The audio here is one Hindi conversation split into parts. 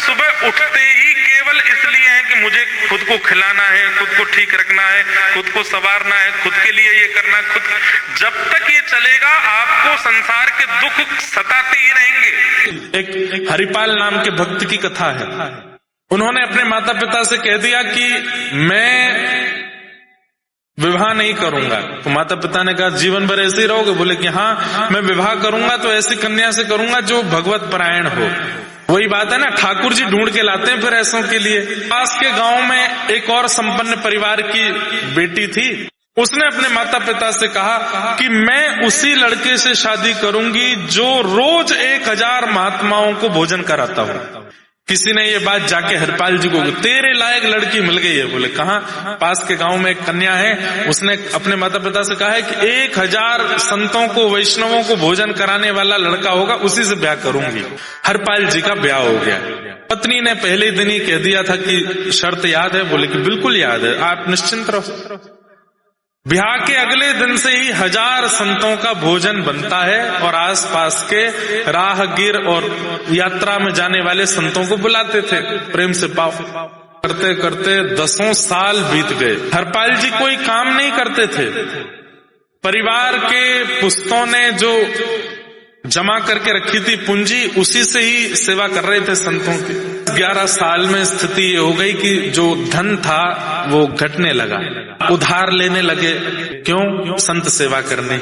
सुबह उठते ही केवल इसलिए हैं कि मुझे खुद को खिलाना है, खुद को ठीक रखना है, खुद को संवारना है, खुद के लिए ये करना, जब तक ये चलेगा आपको संसार के दुख सताते ही रहेंगे। एक हरिपाल नाम के भक्त की कथा है। उन्होंने अपने माता पिता से कह दिया कि मैं विवाह नहीं करूंगा। तो माता पिता ने कहा जीवन भर ऐसे ही रहोगे? बोले कि हाँ, मैं विवाह करूंगा तो ऐसी कन्या से करूंगा जो भगवत परायण हो। वही बात है ना, ठाकुर जी ढूंढ के लाते हैं फिर ऐसों के लिए। पास के गांव में एक और संपन्न परिवार की बेटी थी। उसने अपने माता पिता से कहा कि मैं उसी लड़के से शादी करूंगी जो रोज 1000 महात्माओं को भोजन कराता हूं। किसी ने ये बात जाके हरपाल जी को, तेरे लायक लड़की मिल गई है। बोले कहाँ? पास के गांव में एक कन्या है, उसने अपने माता पिता से कहा है कि 1000 संतों को, वैष्णवों को भोजन कराने वाला लड़का होगा, उसी से ब्याह करूंगी। हरपाल जी का ब्याह हो गया। पत्नी ने पहले दिन ही कह दिया था कि शर्त याद है? बोले कि बिल्कुल याद है, आप निश्चिंत रहो। ब्याह के अगले दिन से ही 1000 संतों का भोजन बनता है और आसपास के राहगीर और यात्रा में जाने वाले संतों को बुलाते थे प्रेम से पाव। करते करते 10 साल बीत गए। हरपाल जी कोई काम नहीं करते थे। परिवार के पुस्तों ने जो जमा करके रखी थी पूंजी, उसी से ही सेवा कर रहे थे संतों की। 11 साल में स्थिति ये हो गई कि जो धन था वो घटने लगा, उधार लेने लगे। क्यों? संत सेवा करने।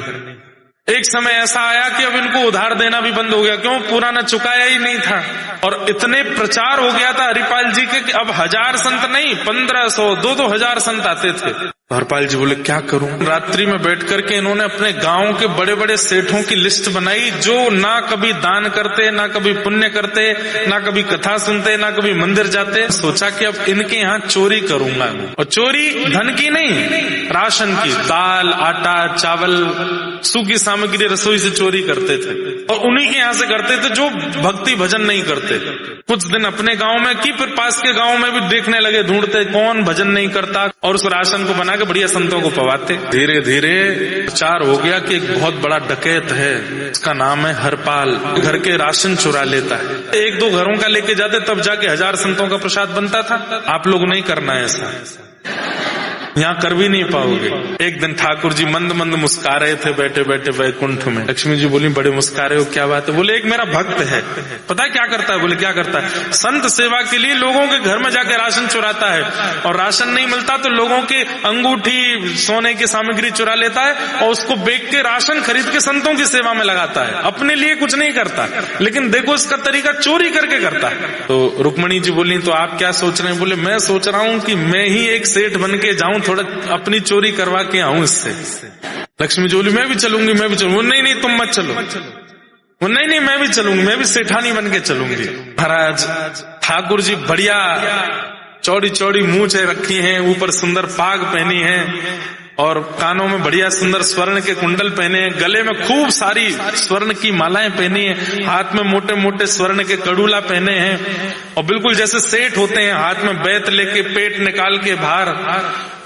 एक समय ऐसा आया कि अब इनको उधार देना भी बंद हो गया। क्यों? पुराना चुकाया ही नहीं था। और इतने प्रचार हो गया था हरिपाल जी के कि अब 1000 संत नहीं, 1500, 2-2000 संत आते थे। हरपाल जी बोले क्या करूं? रात्रि में बैठ करके इन्होंने अपने गांव के बड़े बड़े सेठों की लिस्ट बनाई जो ना कभी दान करते, ना कभी पुण्य करते, ना कभी कथा सुनते, ना कभी मंदिर जाते। सोचा कि अब इनके यहाँ चोरी करूंगा। और चोरी धन की नहीं, राशन की, दाल, आटा, चावल, सूखी सामग्री, रसोई से चोरी करते थे। और उन्हीं के यहाँ से करते थे जो भक्ति भजन नहीं करते। कुछ दिन अपने गांव में की, फिर पास के गांव में भी देखने लगे, ढूंढते कौन भजन नहीं करता, और उस राशन को बना के बढ़िया संतों को पवाते। धीरे धीरे प्रचार हो गया कि एक बहुत बड़ा डकैत है, उसका नाम है हरपाल, घर के राशन चुरा लेता है। 1-2 घरों का लेके जाते, तब जाके 1000 संतों का प्रसाद बनता था। आप लोग नहीं करना है ऐसा, यहाँ कर भी नहीं पाओगे। एक दिन ठाकुर जी मंद मंद मुस्का रहे थे बैठे बैठे वैकुंठ में। लक्ष्मी जी बोली बड़े मुस्का रहे हो, क्या बात है? बोले एक मेरा भक्त है, पता है क्या करता है? बोले क्या करता है? संत सेवा के लिए लोगों के घर में जाके राशन चुराता है, और राशन नहीं मिलता तो लोगों के अंगूठी, सोने की सामग्री चुरा लेता है और उसको बेच के राशन खरीद के संतों की सेवा में लगाता है। अपने लिए कुछ नहीं करता, लेकिन देखो इसका तरीका, चोरी करके करता है। तो रुक्मणी जी बोली तो आप क्या सोच रहे हैं? बोले मैं सोच रहा हूँ कि मैं ही एक सेठ बन के जाऊं, थोड़ा अपनी चोरी करवा के आऊं इससे। लक्ष्मी जी बोली मैं भी चलूंगी, मैं भी चलूंगी। नहीं नहीं तुम मत चलो। नहीं नहीं मैं भी चलूंगी, मैं भी सेठानी बन के चलूंगी। महाराज ठाकुर जी बढ़िया चौड़ी चौड़ी मूंछें रखी हैं, ऊपर सुंदर पाग पहनी है और कानों में बढ़िया सुंदर स्वर्ण के कुंडल पहने हैं, गले में खूब सारी स्वर्ण की मालाएं पहनी है, हाथ में मोटे मोटे स्वर्ण के कड़ूला पहने हैं, और बिल्कुल जैसे सेठ होते हैं, हाथ में बैत लेके पेट निकाल के बाहर,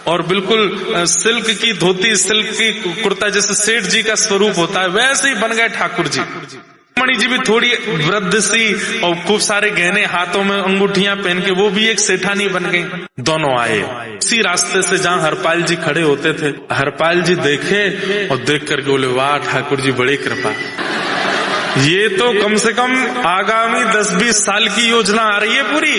और बिल्कुल सिल्क की धोती, सिल्क की कुर्ता, जैसे सेठ जी का स्वरूप होता है वैसे ही बन गए ठाकुर जी। मणि जी भी थोड़ी वृद्ध सी और खूब सारे गहने हाथों में, अंगूठियां पहन के वो भी एक सेठानी बन गई। दोनों आए इसी रास्ते से जहां हरपाल जी खड़े होते थे। हरपाल जी देखे और देख करके बोले वाह ठाकुर जी बड़ी कृपा, ये तो कम से कम आगामी 10-20 साल की योजना आ रही है पूरी,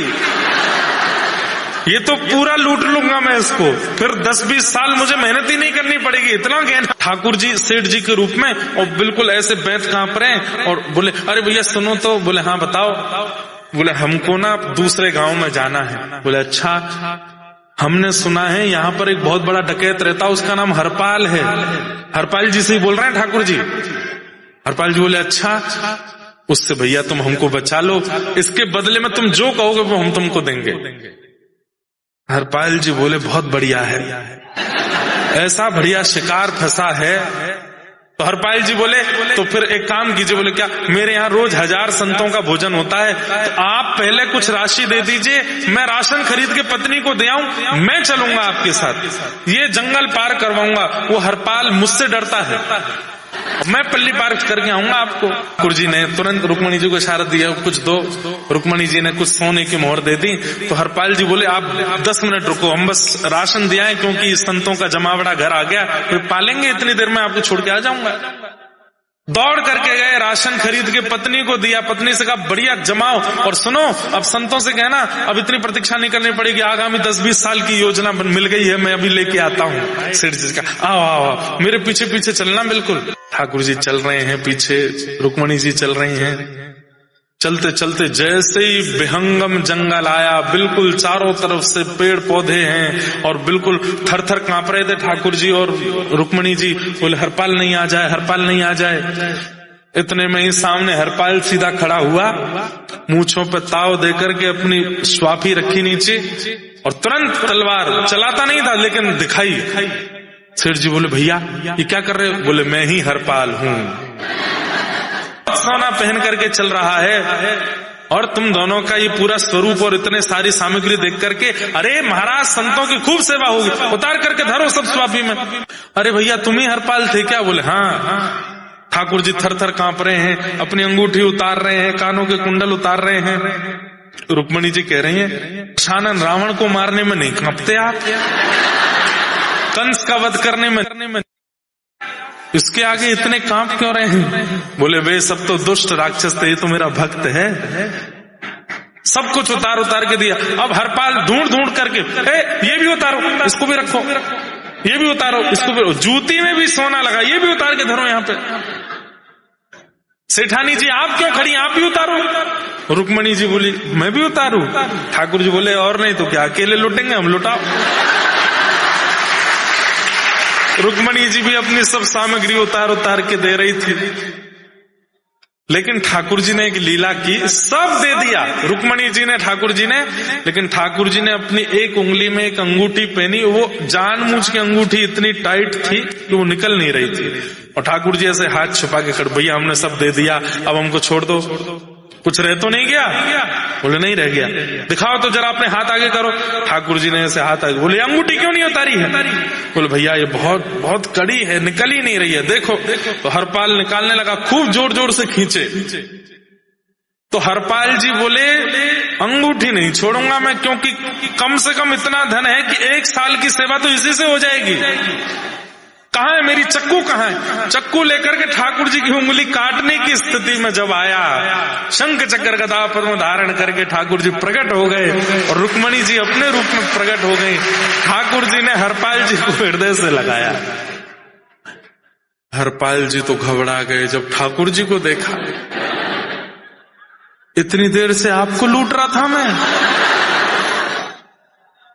ये तो पूरा लूट लूंगा मैं इसको, फिर 10-20 साल मुझे मेहनत ही नहीं करनी पड़ेगी, इतना गहना। ठाकुर जी सेठ जी के रूप में, और बिल्कुल ऐसे बैठ कांप रहे हैं, और बोले अरे भैया सुनो तो। बोले हाँ बताओ। बोले हमको ना दूसरे गांव में जाना है। बोले अच्छा, हमने सुना है यहाँ पर एक बहुत बड़ा डकैत रहता, उसका नाम हरपाल है। हरपाल जी से ही बोल रहे हैं ठाकुर जी। हरपाल जी बोले अच्छा, उससे भैया तुम हमको बचा लो, इसके बदले में तुम जो कहोगे वो हम तुमको देंगे। हरपाल जी बोले बहुत बढ़िया है, ऐसा बढ़िया शिकार फंसा है। तो हरपाल जी बोले तो फिर एक काम कीजिए। बोले क्या? मेरे यहाँ रोज 1000 संतों का भोजन होता है, तो आप पहले कुछ राशि दे दीजिए, मैं राशन खरीद के पत्नी को दे आऊं, मैं चलूंगा आपके साथ, ये जंगल पार करवाऊंगा। वो हरपाल मुझसे डरता है, मैं पल्ली पार करके आऊंगा आपको। ठाकुर जी ने तुरंत रुक्मणी जी को इशारा दिया, कुछ दो। रुक्मणी जी ने कुछ सोने की मोहर दे दी। तो हरपाल जी बोले आप 10 मिनट रुको, हम बस राशन दिया है, क्योंकि संतों का जमावड़ा घर आ गया, कोई पालेंगे, इतनी देर में आपको छोड़ के आ जाऊंगा। दौड़ करके गए, राशन खरीद के पत्नी को दिया। पत्नी से कहा बढ़िया जमाओ, और सुनो अब संतों से कहना अब इतनी प्रतीक्षा नहीं करनी पड़ेगी, आगामी 10-20 साल की योजना मिल गई है, मैं अभी लेके आता हूँ। सेठ जी का आओ आओ मेरे पीछे पीछे चलना। बिल्कुल ठाकुर जी चल रहे हैं पीछे, रुक्मणी जी चल रही हैं। चलते चलते जैसे ही विहंगम जंगल आया, बिल्कुल चारों तरफ से पेड़ पौधे हैं और बिल्कुल थर थर कांप रहे थे ठाकुर जी और रुक्मणी जी। बोले हरपाल नहीं आ जाए, हरपाल नहीं आ जाए। इतने में ही सामने हरपाल सीधा खड़ा हुआ, मूंछों पे ताव देकर के अपनी स्वाफी रखी नीचे और तुरंत तलवार, चलाता नहीं था लेकिन दिखाई। सेठ जी बोले भैया ये क्या कर रहे हो? बोले मैं ही हरपाल हूँ, सोना पहन करके चल रहा है और तुम दोनों का ये पूरा स्वरूप और इतने सारी सामग्री देख करके, अरे महाराज संतों की खूब सेवा होगी, उतार करके धरो सब स्वापी में। अरे भैया तुम ही हरपाल थे क्या? बोले हाँ। ठाकुर जी थर थर कांप रहे हैं, अपनी अंगूठी उतार रहे हैं, कानों के कुंडल उतार रहे हैं। रुक्मणी जी कह रही हैं शानन रावण को मारने में नहीं कांपते आप, कंस का वध करने में इसके आगे इतने कांप क्यों रहे हैं? बोले वे सब तो दुष्ट राक्षस थे, ये तो मेरा भक्त है। सब कुछ उतार उतार के दिया। अब हरपाल ढूंढ ढूंढ करके ये भी उतारो, इसको भी रखो, ये भी उतारो, इसको भी, जूती में भी सोना लगा, ये भी उतार के धरो यहाँ पे। सेठानी जी आप क्यों खड़ी, आप भी उतारो। रुक्मणी जी बोली मैं भी उतारू। ठाकुर जी बोले और नहीं तो क्या, अकेले लुटेंगे हम, लुटाओ। रुक्मणी जी भी अपनी सब सामग्री उतार उतार के दे रही थी, लेकिन ठाकुर जी ने एक लीला की, सब दे दिया रुक्मणी जी ने, ठाकुर जी ने, लेकिन ठाकुर जी ने अपनी एक उंगली में एक अंगूठी पहनी, वो जानबूझ की अंगूठी इतनी टाइट थी कि वो निकल नहीं रही थी। और ठाकुर जी ऐसे हाथ छुपा के खड़े, भैया हमने सब दे दिया, अब हमको छोड़ दो, कुछ रह तो नहीं गया? बोले नहीं रह गया। दिखाओ तो जरा अपने हाथ आगे करो। ठाकुर जी ने ऐसे हाथ आगे, बोले अंगूठी क्यों नहीं उतारी है? बोले भैया ये बहुत बहुत कड़ी है, निकल ही नहीं रही है, देखो। तो हरपाल निकालने लगा, खूब जोर जोर से खींचे। तो हरपाल जी बोले अंगूठी नहीं छोड़ूंगा मैं, क्योंकि कम से कम इतना धन है कि 1 साल की सेवा तो इसी से हो जाएगी। कहाँ है मेरी चक्कू, कहाँ है? चक्कू लेकर के ठाकुर जी की उंगली काटने की स्थिति में जब आया, शंख चक्र गदा पद्म धारण करके ठाकुर जी प्रकट हो गए और रुक्मणी जी अपने रूप में प्रकट हो गई। ठाकुर जी ने हरपाल जी को हृदय से लगाया। हरपाल जी तो घबरा गए जब ठाकुर जी को देखा। इतनी देर से आपको लूट रहा था मैं,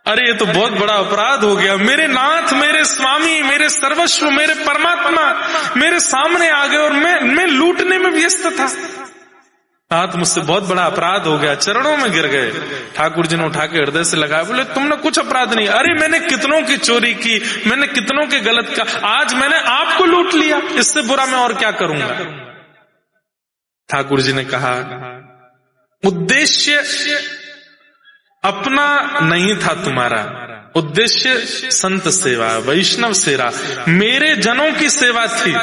अरे ये तो बहुत बड़ा अपराध हो गया। मेरे नाथ, मेरे स्वामी, मेरे सर्वस्व, मेरे परमात्मा मेरे सामने आ गए और मैं लूटने में व्यस्त था। नाथ मुझसे बहुत बड़ा अपराध हो गया, चरणों में गिर गए। ठाकुर जी ने उठा के हृदय से लगाया, बोले तुमने कुछ अपराध नहीं। अरे मैंने कितनों की चोरी की, मैंने कितनों के गलत का, आज मैंने आपको लूट लिया, इससे बुरा मैं और क्या करूंगा। ठाकुर जी ने कहा उद्देश्य अपना नहीं था तुम्हारा, उद्देश्य संत सेवा, वैष्णव सेवा, मेरे जनों की सेवा थी,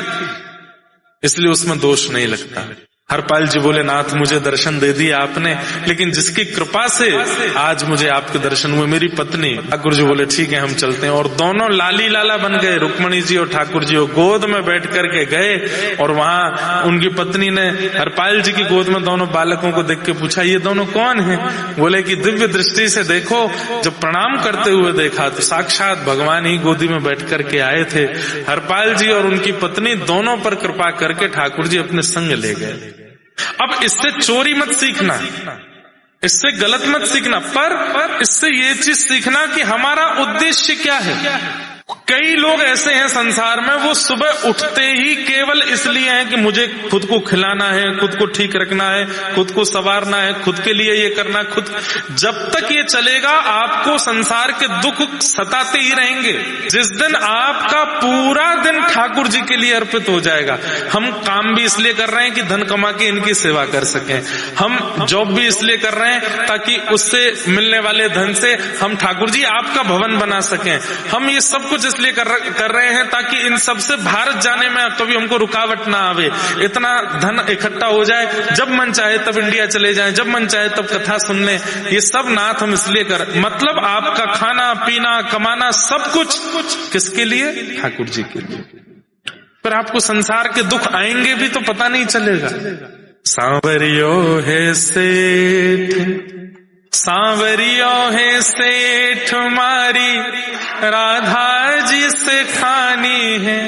इसलिए उसमें दोष नहीं लगता। हरपाल जी बोले नाथ मुझे दर्शन दे दिया आपने, लेकिन जिसकी कृपा से आज मुझे आपके दर्शन हुए, मेरी पत्नी। ठाकुर जी बोले ठीक है हम चलते हैं। और दोनों लाली लाला बन गए, रुक्मणी जी और ठाकुर जी वो गोद में बैठ करके गए। और वहां उनकी पत्नी ने हरपाल जी की गोद में दोनों बालकों को देख के पूछा ये दोनों कौन हैं? बोले कि दिव्य दृष्टि से देखो, जब प्रणाम करते हुए देखा तो साक्षात भगवान ही गोदी में बैठ करके आए थे। हरपाल जी और उनकी पत्नी दोनों पर कृपा करके ठाकुर जी अपने संग ले गए। अब इससे चोरी मत सीखना, इससे गलत मत सीखना, पर इससे ये चीज सीखना कि हमारा उद्देश्य क्या है। कई लोग ऐसे हैं संसार में, वो सुबह उठते ही केवल इसलिए हैं कि मुझे खुद को खिलाना है, खुद को ठीक रखना है, खुद को संवारना है, खुद के लिए ये करना, खुद। जब तक ये चलेगा आपको संसार के दुख सताते ही रहेंगे। जिस दिन आपका पूरा दिन ठाकुर जी के लिए अर्पित हो जाएगा, हम काम भी इसलिए कर रहे हैं कि धन कमा के इनकी सेवा कर सकें, हम जॉब भी इसलिए कर रहे हैं ताकि उससे मिलने वाले धन से हम ठाकुर जी आपका भवन बना सकें, हम ये सब कुछ इसलिए कर रहे हैं ताकि इन सबसे भारत जाने में कभी हमको रुकावट ना आवे, इतना धन इकट्ठा हो जाए, जब मन चाहे तब इंडिया चले जाएं, जब मन चाहे तब कथा सुन लें। ये सब नाथ हम इसलिए कर, मतलब आपका खाना पीना कमाना सब कुछ किसके लिए? ठाकुर जी के लिए। पर आपको संसार के दुख आएंगे भी तो पता नहीं चलेगा। सांवरियो है सेठ, सांवरियो है सेठ मारी, राधा जी से खानी है,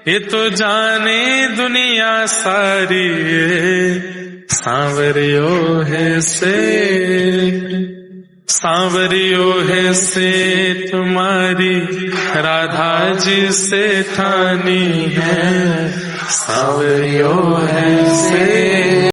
ये तो जाने दुनिया सारी। सांवरियो है सेठ, सांवरियो है सेठ तुम्हारी, राधा जी से खानी है। सांवरियो है सेठ।